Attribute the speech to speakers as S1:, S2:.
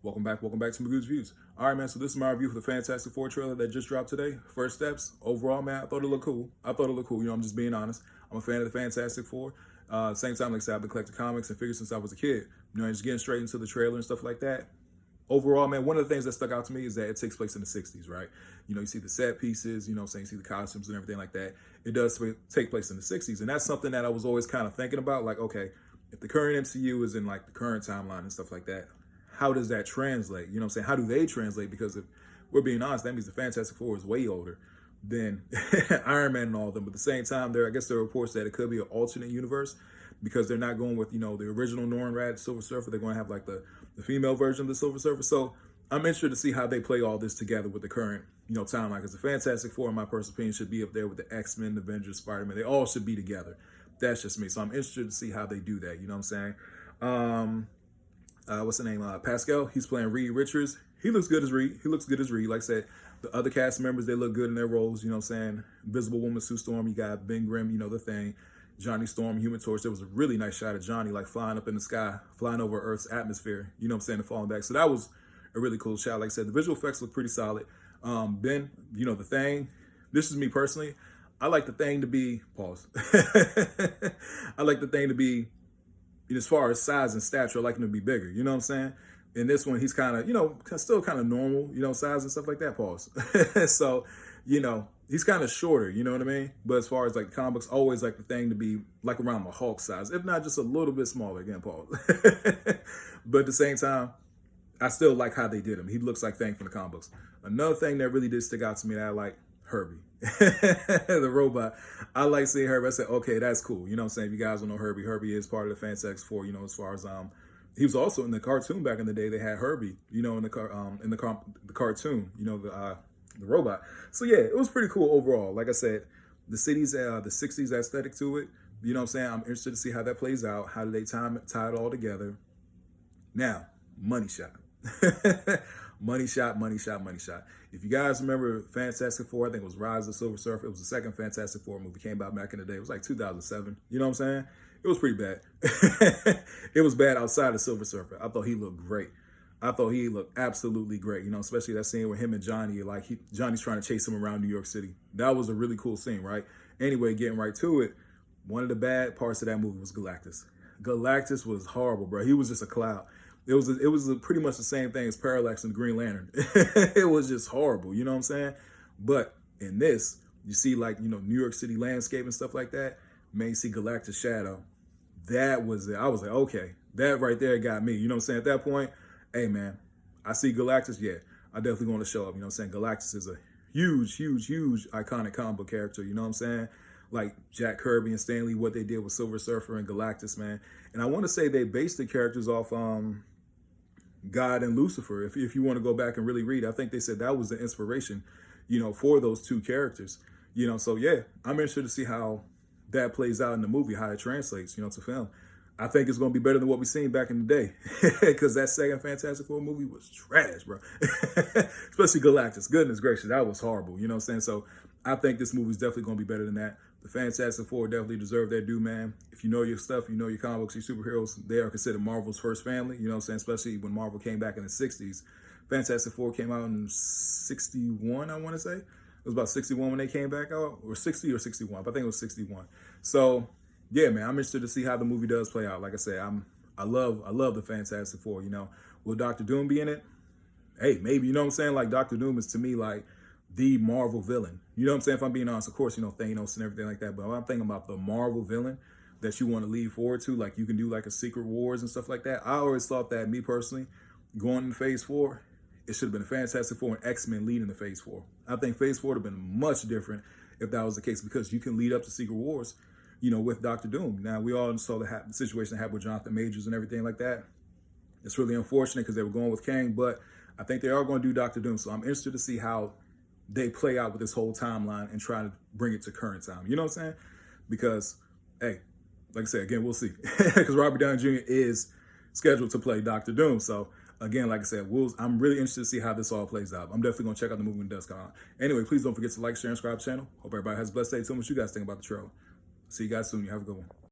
S1: Welcome back to Magoo's Views. All right, man, so this is my review for the Fantastic Four trailer that just dropped today. First steps, overall, man, I thought it looked cool. You know, I'm just being honest. I'm a fan of the Fantastic Four. Same time, like I said, I've been collecting comics and figures since I was a kid. You know, just getting straight into the trailer and stuff like that. Overall, man, one of the things that stuck out to me is that it takes place in the 60s, right? You know, you see the set pieces, you know what I'm saying, you see the costumes and everything like that. It does take place in the 60s. And that's something that I was always kind of thinking about. Like, okay, if the current MCU is in like the current timeline and stuff like that, how does that translate? You know what I'm saying? How do they translate? Because if we're being honest, that means the Fantastic Four is way older than Iron Man and all of them. But at the same time, I guess there are reports that it could be an alternate universe because they're not going with, you know, the original Norrin Radd Silver Surfer. They're going to have like the female version of the Silver Surfer. So I'm interested to see how they play all this together with the current, you know, timeline. Because the Fantastic Four, in my personal opinion, should be up there with the X-Men, the Avengers, Spider-Man. They all should be together. That's just me. So I'm interested to see how they do that. You know what I'm saying? What's the name? Pascal. He's playing Reed Richards. He looks good as Reed. Like I said, the other cast members, they look good in their roles. You know what I'm saying? Invisible Woman, Sue Storm. You got Ben Grimm, you know, the Thing. Johnny Storm, Human Torch. There was a really nice shot of Johnny like flying up in the sky, flying over Earth's atmosphere. You know what I'm saying? And falling back. So that was a really cool shot. Like I said, the visual effects look pretty solid. Ben, you know, the Thing. This is me personally. I like the Thing to be, pause. I like the Thing to be, as far as size and stature, I like him to be bigger. You know what I'm saying? In this one, he's kind of, you know, still kind of normal, you know, size and stuff like that, pause. So, you know, he's kind of shorter, you know what I mean? But as far as like comic books, always like the Thing to be like around the Hulk size, if not just a little bit smaller, again, pause. But at the same time, I still like how they did him. He looks like Thing from the comic books. Another thing that really did stick out to me that I like, Herbie. The robot. I like seeing Herbie. I said, okay, that's cool. You know what I'm saying? If you guys don't know Herbie, Herbie is part of the Fantastic Four, you know, as far as he was also in the cartoon back in the day. They had Herbie, you know, in the cartoon, you know, the robot. So yeah, it was pretty cool overall. Like I said, the 60s aesthetic to it, you know what I'm saying? I'm interested to see how that plays out. How do they tie it all together? Now, money shot. Money shot. If you guys remember Fantastic Four, I think it was Rise of the Silver Surfer. It was the second Fantastic Four movie, came out back in the day. It was like 2007. You know what I'm saying? It was pretty bad. It was bad outside of Silver Surfer. I thought he looked great. I thought he looked absolutely great. You know, especially that scene with him and Johnny. Like Johnny's trying to chase him around New York City. That was a really cool scene, right? Anyway, getting right to it. One of the bad parts of that movie was Galactus. Galactus was horrible, bro. He was just a cloud. It was pretty much the same thing as Parallax and Green Lantern. It was just horrible, you know what I'm saying? But in this, you see like, you know, New York City landscape and stuff like that. Man, you see Galactus' shadow. That was it. I was like, okay, that right there got me. You know what I'm saying? At that point, hey man, I see Galactus, yeah, I definitely want to show up. You know what I'm saying? Galactus is a huge iconic comic book character, you know what I'm saying? Like Jack Kirby and Stan Lee, what they did with Silver Surfer and Galactus, man. And I want to say they based the characters off God and Lucifer. If you want to go back and really read, I think they said that was the inspiration, you know, for those two characters. You know, so yeah, I'm interested to see how that plays out in the movie, how it translates, you know, to film. I think it's going to be better than what we seen back in the day, because that second Fantastic Four movie was trash, bro. Especially Galactus. Goodness gracious, that was horrible. You know what I'm saying? So I think this movie is definitely going to be better than that. The Fantastic Four definitely deserve their due, man. If you know your stuff, you know your comic books, your superheroes, they are considered Marvel's first family. You know what I'm saying? Especially when Marvel came back in the 60s. Fantastic Four came out in 61, I want to say. It was about 61 when they came back out, or 60 or 61. But I think it was 61. So yeah, man, I'm interested to see how the movie does play out. Like I said, I love the Fantastic Four. You know, will Doctor Doom be in it? Hey, maybe. You know what I'm saying? Like Doctor Doom is to me like the Marvel villain. You know what I'm saying? If I'm being honest, of course, you know, Thanos and everything like that. But I'm thinking about the Marvel villain that you want to lead forward to, like you can do like a Secret Wars and stuff like that. I always thought that, me personally, going into Phase 4, it should have been a Fantastic Four and X-Men leading the Phase 4. I think Phase 4 would have been much different if that was the case, because you can lead up to Secret Wars, you know, with Doctor Doom. Now, we all saw the situation that happened with Jonathan Majors and everything like that. It's really unfortunate because they were going with Kang, but I think they are going to do Doctor Doom. So I'm interested to see how they play out with this whole timeline and try to bring it to current time. You know what I'm saying? Because, hey, like I said, again, we'll see. Because Robert Downey Jr. is scheduled to play Doctor Doom. So, again, like I said, I'm really interested to see how this all plays out. I'm definitely going to check out the movie when it does come out. Anyway, please don't forget to like, share, and subscribe to the channel. Hope everybody has a blessed day. Tell me what you guys think about the trailer. See you guys soon. You have a good one.